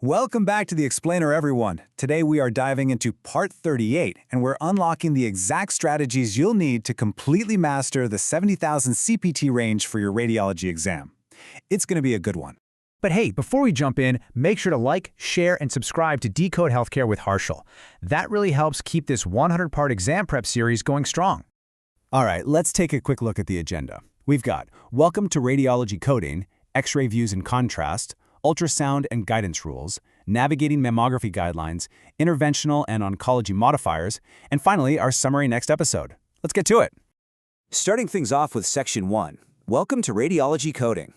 Welcome back to The Explainer, everyone. Today we are diving into Part 38, and we're unlocking the exact strategies you'll need to completely master the 70,000 CPT range for your radiology exam. It's going to be a good one. But hey, before we jump in, make sure to like, share, and subscribe to Decode Healthcare with Harshal. That really helps keep this 100-part exam prep series going strong. All right, let's take a quick look at the agenda. We've got Welcome to Radiology Coding, X-ray Views and Contrast, Ultrasound and Guidance Rules, Navigating Mammography Guidelines, Interventional and Oncology Modifiers, and finally, our summary next episode. Let's get to it. Starting things off with Section 1, Welcome to Radiology Coding.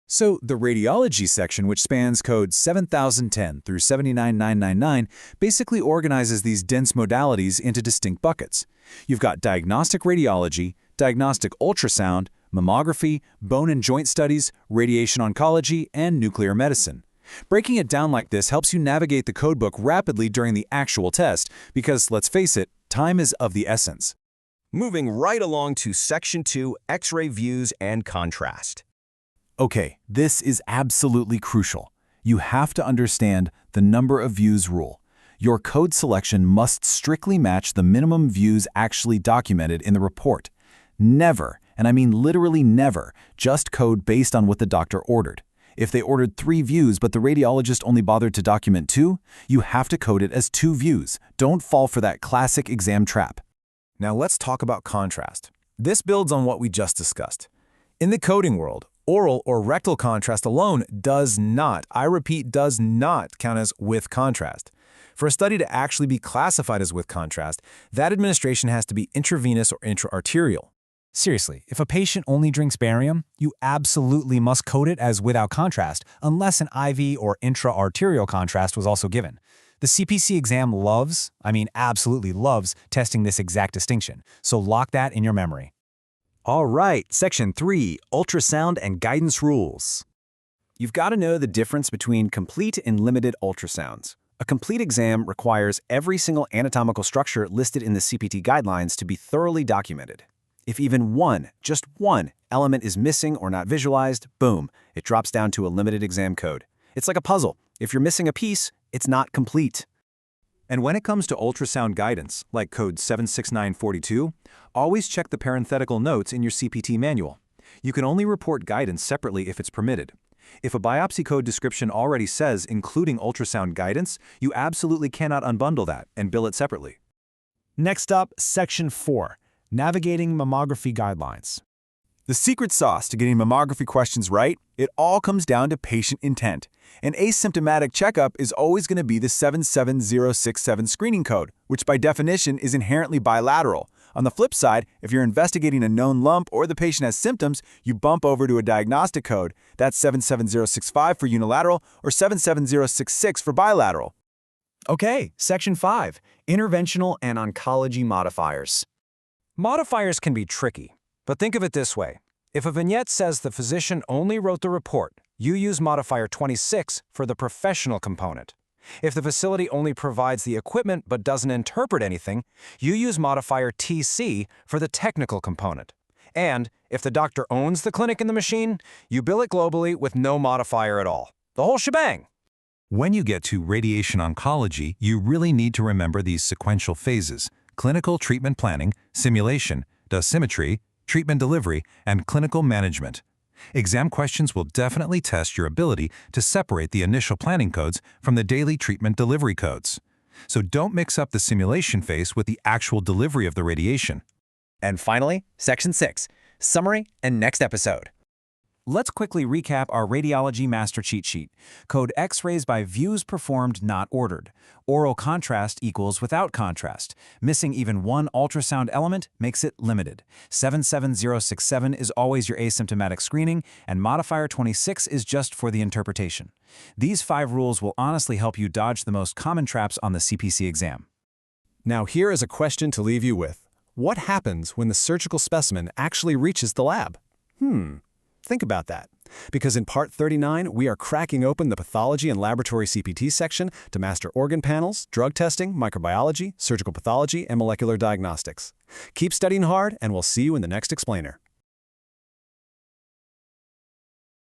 So, the radiology section, which spans codes 7010 through 79999, basically organizes these dense modalities into distinct buckets. You've got diagnostic radiology, diagnostic ultrasound, mammography, bone and joint studies, radiation oncology, and nuclear medicine. Breaking it down like this helps you navigate the codebook rapidly during the actual test because, let's face it, time is of the essence. Moving right along to Section 2, X-ray Views and Contrast. Okay, this is absolutely crucial. You have to understand the number of views rule. Your code selection must strictly match the minimum views actually documented in the report. Never, and I mean literally never, just code based on what the doctor ordered. If they ordered 3 views but the radiologist only bothered to document 2, you have to code it as 2 views. Don't fall for that classic exam trap. Now let's talk about contrast. This builds on what we just discussed. In the coding world, oral or rectal contrast alone does not, I repeat, does not count as with contrast. For a study to actually be classified as with contrast, that administration has to be intravenous or intra-arterial. Seriously, if a patient only drinks barium, you absolutely must code it as without contrast, unless an IV or intra-arterial contrast was also given. The CPC exam loves, absolutely loves, testing this exact distinction, so lock that in your memory. All right, Section 3, Ultrasound and Guidance Rules. You've got to know the difference between complete and limited ultrasounds. A complete exam requires every single anatomical structure listed in the CPT guidelines to be thoroughly documented. If even one, just one, element is missing or not visualized, boom, it drops down to a limited exam code. It's like a puzzle. If you're missing a piece, it's not complete. And when it comes to ultrasound guidance, like code 76942, always check the parenthetical notes in your CPT manual. You can only report guidance separately if it's permitted. If a biopsy code description already says including ultrasound guidance, you absolutely cannot unbundle that and bill it separately. Next up, Section 4, Navigating Mammography Guidelines. The secret sauce to getting mammography questions right, it all comes down to patient intent. An asymptomatic checkup is always going to be the 77067 screening code, which by definition is inherently bilateral. On the flip side, if you're investigating a known lump or the patient has symptoms, you bump over to a diagnostic code. That's 77065 for unilateral or 77066 for bilateral. Okay, Section 5, Interventional and Oncology Modifiers. Modifiers can be tricky, but think of it this way. If a vignette says the physician only wrote the report, you use modifier 26 for the professional component. If the facility only provides the equipment but doesn't interpret anything, you use modifier TC for the technical component. And if the doctor owns the clinic and the machine, you bill it globally with no modifier at all. The whole shebang. When you get to radiation oncology, you really need to remember these sequential phases: clinical treatment planning, simulation, dosimetry, treatment delivery, and clinical management. Exam questions will definitely test your ability to separate the initial planning codes from the daily treatment delivery codes. So don't mix up the simulation phase with the actual delivery of the radiation. And finally, Section 6, Summary and Next Episode. Let's quickly recap our radiology master cheat sheet. Code X-rays by views performed, not ordered. Oral contrast equals without contrast. Missing even one ultrasound element makes it limited. 77067 is always your asymptomatic screening, and modifier 26 is just for the interpretation. These 5 rules will honestly help you dodge the most common traps on the CPC exam. Now here is a question to leave you with. What happens when the surgical specimen actually reaches the lab? Think about that. Because in Part 39, we are cracking open the pathology and laboratory CPT section to master organ panels, drug testing, microbiology, surgical pathology, and molecular diagnostics. Keep studying hard, and we'll see you in the next explainer.